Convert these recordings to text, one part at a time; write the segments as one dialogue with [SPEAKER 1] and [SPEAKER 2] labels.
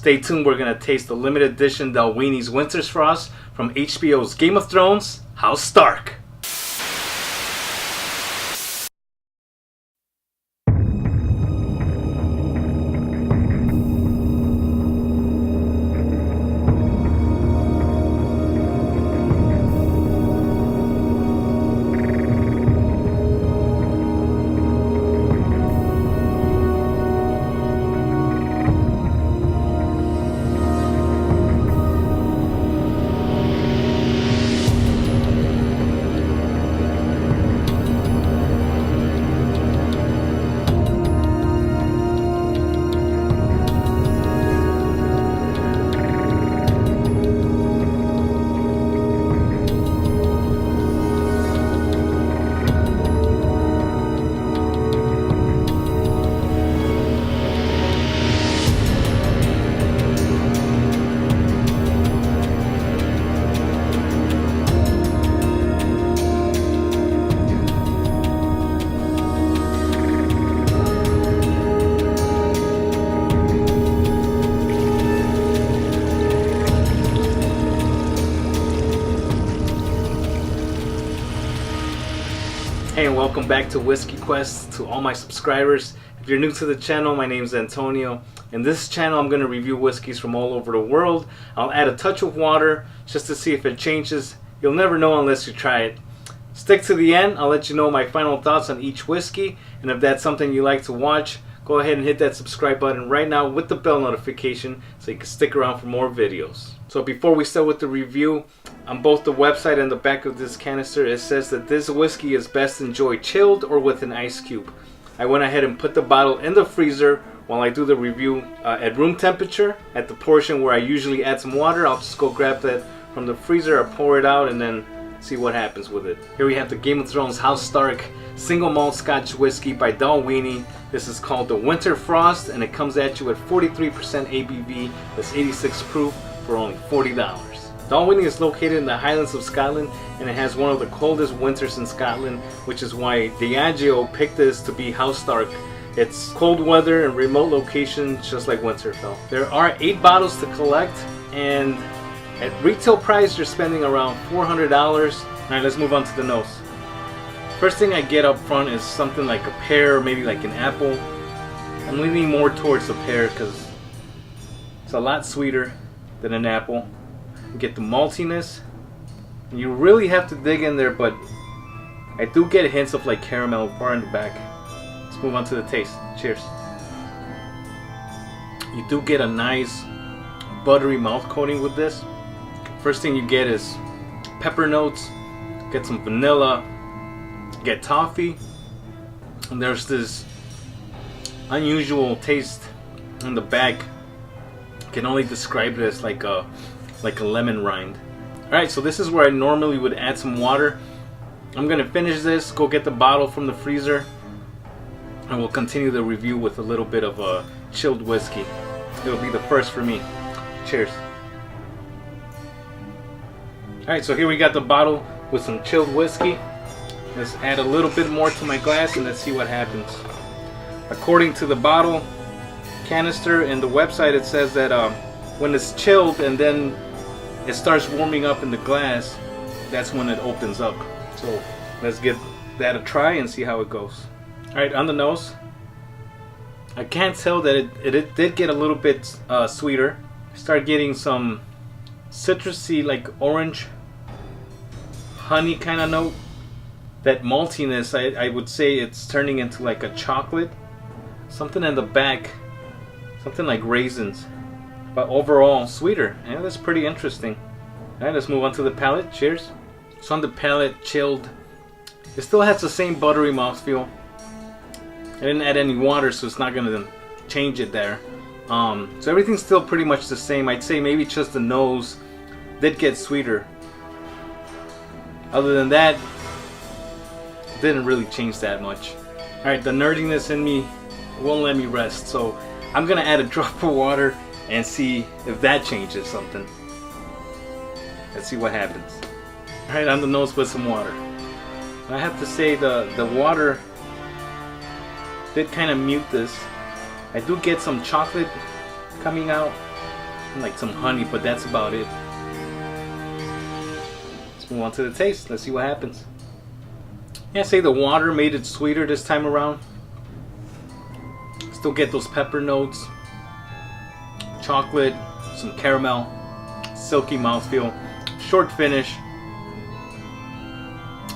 [SPEAKER 1] Stay tuned, we're going to taste the limited edition Dalwhinnie's Winter's Frost from HBO's Game of Thrones, House Stark. Hey, and welcome back to Whiskey Quest. To all my subscribers, if you're new to the channel, my name is Antonio. In this channel I'm going to review whiskeys from all over the world. I'll add a touch of water just to see if it changes. You'll never know unless you try it. Stick to the end, I'll let you know my final thoughts on each whiskey, and if that's something you like to watch, go ahead and hit that subscribe button right now with the bell notification so you can stick around for more videos. So before we start with the review, on both the website and the back of this canister it says that this whiskey is best enjoyed chilled or with an ice cube. I went ahead and put the bottle in the freezer while I do the review at room temperature. At the portion where I usually add some water, I'll just go grab that from the freezer, I'll pour it out and then see what happens with it. Here we have the Game of Thrones House Stark Single Malt Scotch Whisky by Dalwhinnie. This is called the Winter Frost and it comes at you at 43% ABV. That's 86 proof for only $40. Dalwhinnie is located in the Highlands of Scotland and it has one of the coldest winters in Scotland, which is why Diageo picked this to be House Stark. It's cold weather and remote locations just like Winterfell. There are 8 bottles to collect and at retail price you're spending around $400. Alright, let's move on to the nose. First thing I get up front is something like a pear or maybe like an apple. I'm leaning more towards the pear because it's a lot sweeter than an apple. You get the maltiness. And you really have to dig in there, but I do get hints of like caramel far in the back. Let's move on to the taste. Cheers. You do get a nice buttery mouth coating with this. First thing you get is pepper notes, get some vanilla, get toffee, and there's this unusual taste in the back. I can only describe it as like a lemon rind. Alright, so this is where I normally would add some water. I'm gonna finish this, go get the bottle from the freezer, and we'll continue the review with a little bit of a chilled whiskey. It'll be the first for me. Cheers. Alright, so here we got the bottle with some chilled whiskey. Let's add a little bit more to my glass and let's see what happens. According to the bottle canister and the website, it says that when it's chilled and then it starts warming up in the glass, that's when it opens up. So let's give that a try and see how it goes. Alright, on the nose, I can't tell that it did get a little bit sweeter. I started getting some citrusy, like orange, honey kind of note. That maltiness, I would say it's turning into like a chocolate. Something in the back, something like raisins. But overall, sweeter. Yeah, that's pretty interesting. Alright, let's move on to the palate. Cheers. So on the palate, chilled. It still has the same buttery mouthfeel. I didn't add any water, so it's not going to change it there. So everything's still pretty much the same. I'd say maybe just the nose did get sweeter. Other than that, didn't really change that much. Alright, the nerdiness in me won't let me rest, so I'm gonna add a drop of water and see if that changes something. Let's see what happens. Alright, on the nose with some water. I have to say the water did kind of mute this. I do get some chocolate coming out, like some honey, but that's about it. Let's move on to the taste. Let's see what happens. Yeah, I'd say the water made it sweeter this time around. Still get those pepper notes, chocolate, some caramel, silky mouthfeel, short finish.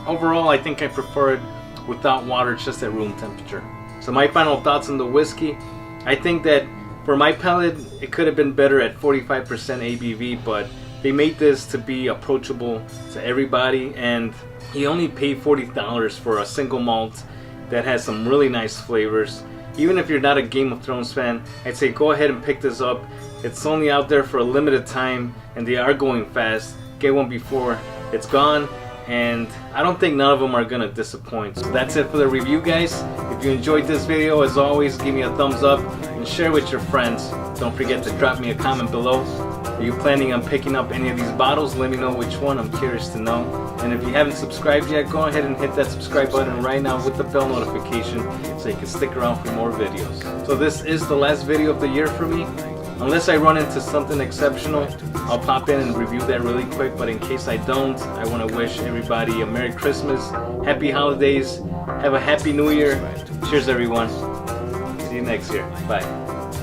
[SPEAKER 1] Overall, I think I prefer it without water, just at room temperature. So my final thoughts on the whiskey. I think that for my palate, it could have been better at 45% ABV, but they made this to be approachable to everybody, and you only pay $40 for a single malt that has some really nice flavors. Even if you're not a Game of Thrones fan, I'd say go ahead and pick this up. It's only out there for a limited time, and they are going fast. Get one before it's gone, and I don't think none of them are gonna disappoint. So that's it for the review, guys. If you enjoyed this video, as always, give me a thumbs up and share with your friends. Don't forget to drop me a comment below. Are you planning on picking up any of these bottles? Let me know which one. I'm curious to know. And if you haven't subscribed yet, go ahead and hit that subscribe button right now with the bell notification so you can stick around for more videos. So this is the last video of the year for me. Unless I run into something exceptional, I'll pop in and review that really quick. But in case I don't, I want to wish everybody a Merry Christmas, Happy Holidays, have a Happy New Year. Cheers, everyone. See you next year. Bye.